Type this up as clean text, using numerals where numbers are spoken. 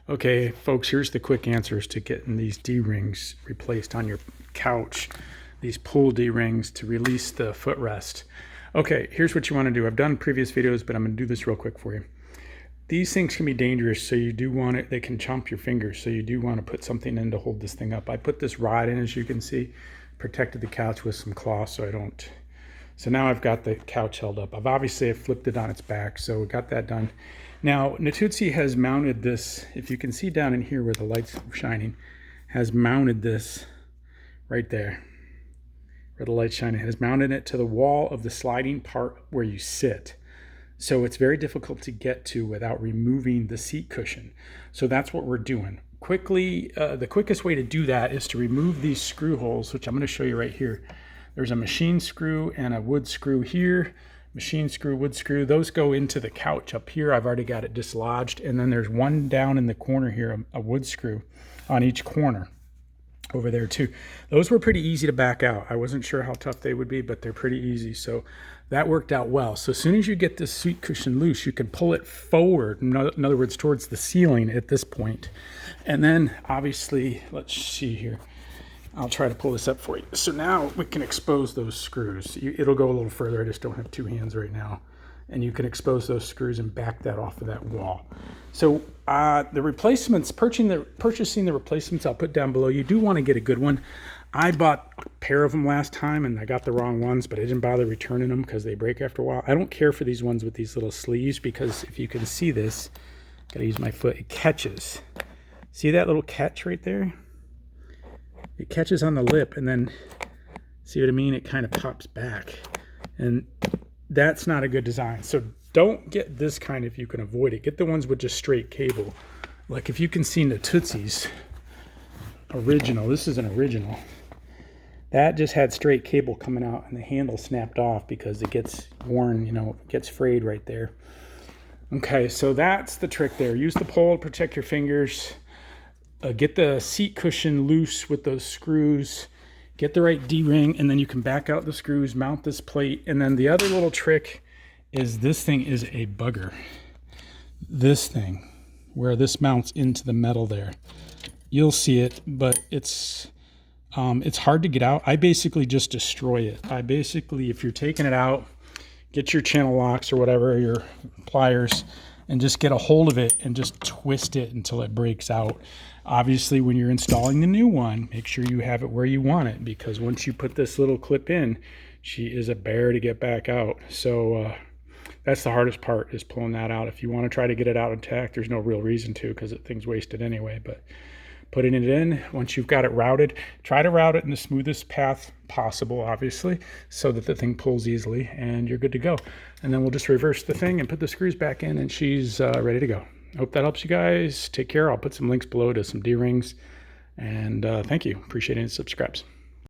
Okay, folks, here's the quick answers to getting these D-rings replaced on your couch. These pull D-rings to release the footrest. Okay, here's what you want to do. I've done previous videos, but I'm going to do this real quick for you. These things can be dangerous, so you do want it. They can chomp your fingers, so you do want to put something in to hold this thing up. I put this rod in, as you can see, protected the couch with some cloth so I don't. So now I've got the couch held up. I've flipped it on its back, so we got that done. Now, Natuzzi has mounted this, if you can see down in here where the light's shining, has mounted this right there, where the light's shining, has mounted it to the wall of the sliding part where you sit. So it's very difficult to get to without removing the seat cushion. So that's what we're doing. Quickly, the quickest way to do that is to remove these screw holes, which I'm going to show you right here. There's a machine screw and a wood screw here. Machine screw, wood screw, those go into the couch up here. I've already got it dislodged. And then there's one down in the corner here, a wood screw on each corner over there too. Those were pretty easy to back out. I wasn't sure how tough they would be, but they're pretty easy. So that worked out well. So as soon as you get this seat cushion loose, you can pull it forward, in other words, towards the ceiling at this point. And then obviously, let's see here. I'll try to pull this up for you. So now we can expose those screws. It'll go a little further. I just don't have two hands right now. And you can expose those screws and back that off of that wall. So the replacements, purchasing the replacements, I'll put down below. You do want to get a good one. I bought a pair of them last time and I got the wrong ones, but I didn't bother returning them because they break after a while. I don't care for these ones with these little sleeves because if you can see this, gotta use my foot, it catches. See that little catch right there? It catches on the lip and then, see what I mean? It kind of pops back. And that's not a good design. So don't get this kind if you can avoid it. Get the ones with just straight cable. Like if you can see Natuzzi's original, this is an original. That just had straight cable coming out and the handle snapped off because it gets worn, you know, it gets frayed right there. Okay, so that's the trick there. Use the pole to protect your fingers. Get the seat cushion loose with those screws, get the right D-ring, and then you can back out the screws, mount this plate. And then the other little trick is this thing is a bugger. This thing, where this mounts into the metal there. You'll see it, but it's hard to get out. I basically just destroy it. If you're taking it out, get your channel locks or whatever, your pliers, and just get a hold of it and just twist it until it breaks out. Obviously, when you're installing the new one, make sure you have it where you want it, because once you put this little clip in, she is a bear to get back out. So that's the hardest part, is pulling that out. If you want to try to get it out intact, there's no real reason to, because the thing's wasted anyway. But putting it in, once you've got it routed, try to route it in the smoothest path possible, obviously, so that the thing pulls easily, and you're good to go. And then we'll just reverse the thing and put the screws back in, and she's ready to go. Hope that helps you guys. Take care. I'll put some links below to some D-rings. And thank you. Appreciate it and subscribes.